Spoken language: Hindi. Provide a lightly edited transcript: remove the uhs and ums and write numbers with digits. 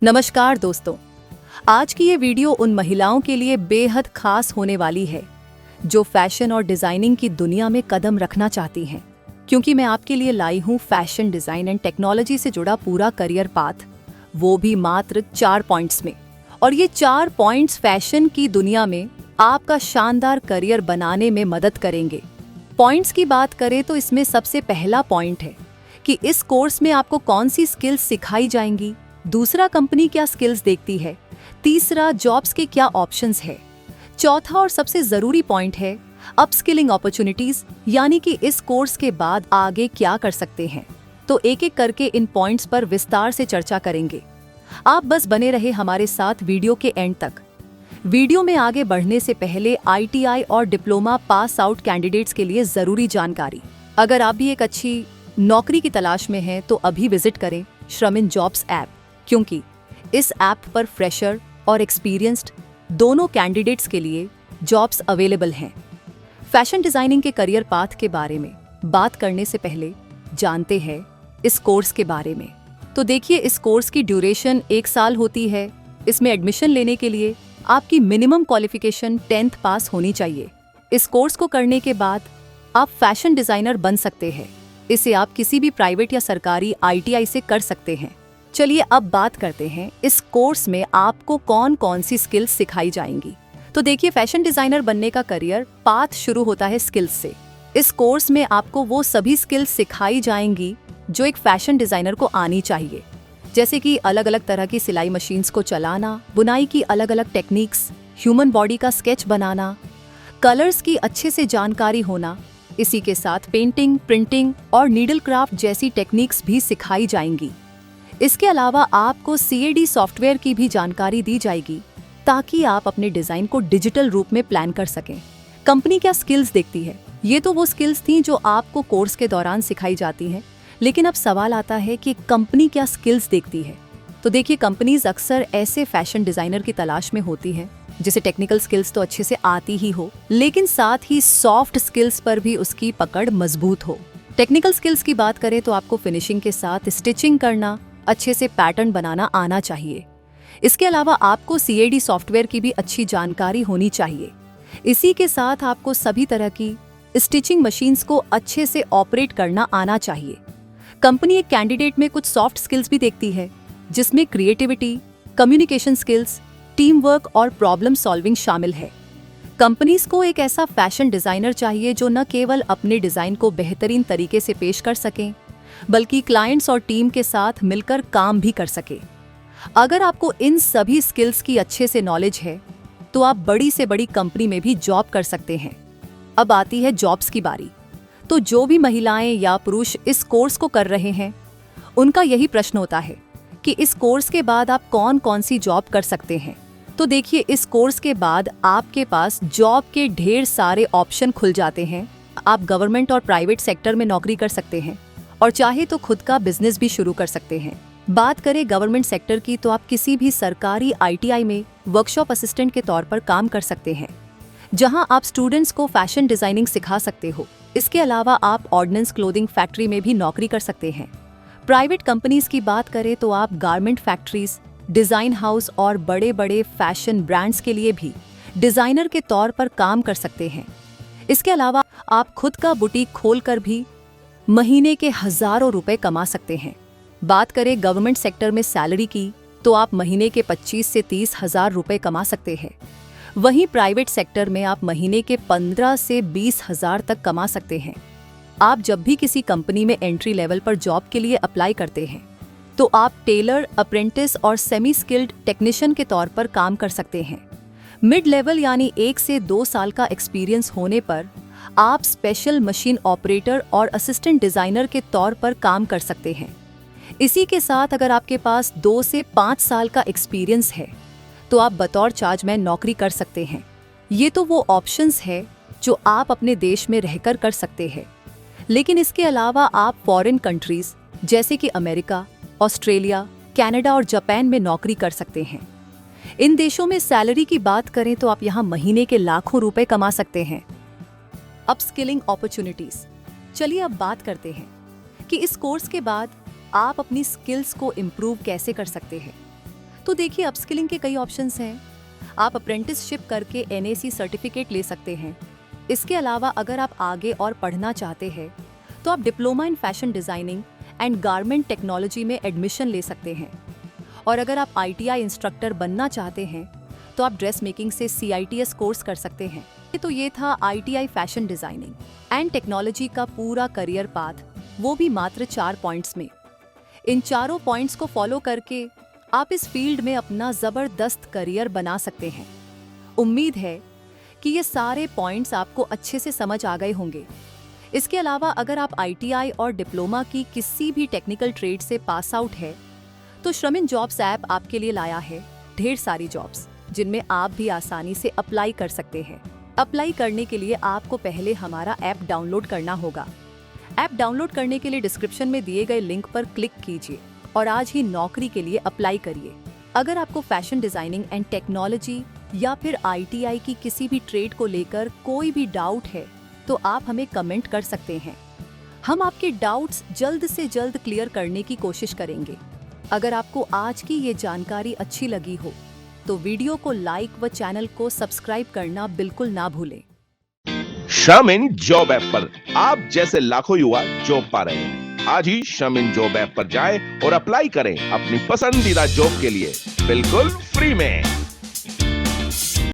नमस्कार दोस्तों, आज की ये वीडियो उन महिलाओं के लिए बेहद खास होने वाली है जो फैशन और डिजाइनिंग की दुनिया में कदम रखना चाहती हैं, क्योंकि मैं आपके लिए लाई हूँ फैशन डिजाइन एंड टेक्नोलॉजी से जुड़ा पूरा करियर पाथ, वो भी मात्र 4 पॉइंट्स में। और ये 4 पॉइंट्स फैशन की दुनिया में आपका शानदार करियर बनाने में मदद करेंगे। पॉइंट्स की बात करें तो इसमें सबसे पहला पॉइंट है कि इस कोर्स में आपको कौन सी स्किल्स सिखाई जाएंगी, दूसरा कंपनी क्या स्किल्स देखती है, तीसरा जॉब्स के क्या ऑप्शंस है, चौथा और सबसे जरूरी पॉइंट है अपस्किलिंग अपॉर्चुनिटीज, यानी कि इस कोर्स के बाद आगे क्या कर सकते हैं। तो एक एक करके इन पॉइंट्स पर विस्तार से चर्चा करेंगे। आप बस बने रहे हमारे साथ वीडियो के एंड तक। वीडियो में आगे बढ़ने से पहले ITI और डिप्लोमा पास आउट कैंडिडेट्स के लिए जरूरी जानकारी। अगर आप भी एक अच्छी नौकरी की तलाश में हैं तो अभी विजिट करें श्रमिन जॉब्स ऐप, क्योंकि इस ऐप पर फ्रेशर और एक्सपीरियंस्ड दोनों कैंडिडेट्स के लिए जॉब्स अवेलेबल हैं। फैशन डिजाइनिंग के करियर पाथ के बारे में बात करने से पहले जानते हैं इस कोर्स के बारे में। तो देखिए, इस कोर्स की ड्यूरेशन 1 साल होती है। इसमें एडमिशन लेने के लिए आपकी मिनिमम क्वालिफिकेशन 10th पास होनी चाहिए। इस कोर्स को करने के बाद आप फैशन डिजाइनर बन सकते हैं। इसे आप किसी भी प्राइवेट या सरकारी ITI से कर सकते हैं। चलिए अब बात करते हैं इस कोर्स में आपको कौन कौन सी स्किल्स सिखाई जाएंगी। तो देखिए, फैशन डिजाइनर बनने का करियर पाथ शुरू होता है स्किल्स से। इस कोर्स में आपको वो सभी स्किल्स सिखाई जाएंगी जो एक फैशन डिजाइनर को आनी चाहिए, जैसे कि अलग अलग तरह की सिलाई मशीन्स को चलाना, बुनाई की अलग अलग टेक्निक्स, ह्यूमन बॉडी का स्केच बनाना, कलर्स की अच्छे से जानकारी होना। इसी के साथ पेंटिंग, प्रिंटिंग और नीडल क्राफ्ट जैसी टेक्निक्स भी सिखाई जाएंगी। इसके अलावा आपको CAD सॉफ्टवेयर की भी जानकारी दी जाएगी ताकि आप अपने डिजाइन को डिजिटल रूप में प्लान कर सकें। कंपनी क्या स्किल्स देखती है? ये तो वो स्किल्स थी जो आपको कोर्स के दौरान सिखाई जाती हैं, लेकिन अब सवाल आता है कि कंपनी क्या स्किल्स देखती है। तो देखिए, कंपनीज अक्सर ऐसे फैशन डिजाइनर की तलाश में होती है जिसे टेक्निकल स्किल्स तो अच्छे से आती ही हो, लेकिन साथ ही सॉफ्ट स्किल्स पर भी उसकी पकड़ मजबूत हो। टेक्निकल स्किल्स की बात करें तो आपको फिनिशिंग के साथ स्टिचिंग करना, अच्छे से पैटर्न बनाना आना चाहिए। इसके अलावा आपको CAD सॉफ्टवेयर की भी अच्छी जानकारी होनी चाहिए। इसी के साथ आपको सभी तरह की स्टिचिंग मशीन्स को अच्छे से ऑपरेट करना आना चाहिए। कंपनी एक कैंडिडेट में कुछ सॉफ्ट स्किल्स भी देखती है, जिसमें creativity, communication skills, team work और प्रॉब्लम सॉल्विंग शामिल है। कंपनीज को एक ऐसा फैशन डिजाइनर चाहिए जो न केवल अपने डिजाइन को बेहतरीन तरीके से पेश कर सकें, बल्कि क्लाइंट्स और टीम के साथ मिलकर काम भी कर सके। अगर आपको इन सभी स्किल्स की अच्छे से नॉलेज है तो आप बड़ी से बड़ी कंपनी में भी जॉब कर सकते हैं। अब आती है जॉब्स की बारी। तो जो भी महिलाएं या पुरुष इस कोर्स को कर रहे हैं, उनका यही प्रश्न होता है कि इस कोर्स के बाद आप कौन कौन सी जॉब कर सकते हैं। तो देखिए, इस कोर्स के बाद आपके पास जॉब के ढेर सारे ऑप्शन खुल जाते हैं। आप गवर्नमेंट और प्राइवेट सेक्टर में नौकरी कर सकते हैं और चाहे तो खुद का बिजनेस भी शुरू कर सकते हैं। बात करें गवर्नमेंट सेक्टर की तो आप किसी भी सरकारी ITI में वर्कशॉप असिस्टेंट के तौर पर काम कर सकते हैं, जहां आप स्टूडेंट्स को फैशन डिजाइनिंग सिखा सकते हो। इसके अलावा आप ऑर्डिनेंस क्लोथिंग फैक्ट्री में भी नौकरी कर सकते हैं। प्राइवेट कंपनीज की बात करें तो आप गारमेंट फैक्ट्रीज, डिजाइन हाउस और बड़े बड़े फैशन ब्रांड्स के लिए भी डिजाइनर के तौर पर काम कर सकते हैं। इसके अलावा आप खुद का बुटीक खोलकर भी महीने के हजारों रुपए कमा सकते हैं। बात करें गवर्नमेंट सेक्टर में सैलरी की तो आप महीने के 25 से 30 हजार रुपए कमा सकते हैं। वहीं प्राइवेट सेक्टर में आप महीने के 15 से 20 हजार तक कमा सकते हैं। आप जब भी किसी कंपनी में एंट्री लेवल पर जॉब के लिए अप्लाई करते हैं तो आप टेलर, अप्रेंटिस और सेमी स्किल्ड टेक्नीशियन के तौर पर काम कर सकते हैं। मिड लेवल यानी 1 से 2 साल का एक्सपीरियंस होने पर आप स्पेशल मशीन ऑपरेटर और असिस्टेंट डिजाइनर के तौर पर काम कर सकते हैं। इसी के साथ अगर आपके पास 2 से 5 साल का एक्सपीरियंस है तो आप बतौर चार्जमैन नौकरी कर सकते हैं। ये तो वो ऑप्शंस है जो आप अपने देश में रहकर कर सकते हैं, लेकिन इसके अलावा आप फॉरेन कंट्रीज जैसे कि अमेरिका, ऑस्ट्रेलिया, कनाडा और जापान में नौकरी कर सकते हैं। इन देशों में सैलरी की बात करें तो आप यहाँ महीने के लाखों रुपए कमा सकते हैं। Upskilling opportunities. चलिए अब बात करते हैं कि इस कोर्स के बाद आप अपनी स्किल्स को इम्प्रूव कैसे कर सकते हैं। तो देखिए, अपस्किलिंग के कई ऑप्शंस हैं। आप अप्रेंटिसशिप करके NAC सर्टिफिकेट ले सकते हैं। इसके अलावा अगर आप आगे और पढ़ना चाहते हैं तो आप diploma in fashion designing and garment technology में एडमिशन ले सकते हैं। और अगर आप ITI इंस्ट्रक्टर बनना चाहते हैं तो आप ड्रेस मेकिंग से CITS कोर्स कर सकते हैं। तो ये था ITI fashion designing and technology का पूरा करियर पाथ, वो भी मात्र 4 पॉइंट्स में। इन चारों पॉइंट्स को फॉलो करके आप इस फील्ड में अपना जबरदस्त करियर बना सकते हैं। उम्मीद है कि ये सारे पॉइंट्स आपको अच्छे से समझ आ गए होंगे। इसके अलावा अगर आप ITI और डिप्लोमा की किसी भी टेक्निकल ट्रेड से पास आउट है तो श्रमिन जॉब्स ऐप आपके लिए लाया है ढेर सारी जॉब्स, जिनमें आप भी आसानी से अप्लाई कर सकते हैं। अप्लाई करने के लिए आपको पहले हमारा ऐप डाउनलोड करना होगा। ऐप डाउनलोड करने के लिए डिस्क्रिप्शन में दिए गए लिंक पर क्लिक कीजिए और आज ही नौकरी के लिए अप्लाई करिए। अगर आपको फैशन डिजाइनिंग एंड टेक्नोलॉजी या फिर ITI की किसी भी ट्रेड को लेकर कोई भी डाउट है तो आप हमें कमेंट कर सकते हैं। हम आपके डाउट्स जल्द से जल्द क्लियर करने की कोशिश करेंगे। अगर आपको आज की ये जानकारी अच्छी लगी हो तो वीडियो को लाइक व चैनल को सब्सक्राइब करना बिल्कुल ना भूलें। श्रमिन जॉब ऐप पर आप जैसे लाखों युवा जॉब पा रहे हैं। आज ही श्रमिन जॉब ऐप पर जाएं और अप्लाई करें अपनी पसंदीदा जॉब के लिए बिल्कुल फ्री में।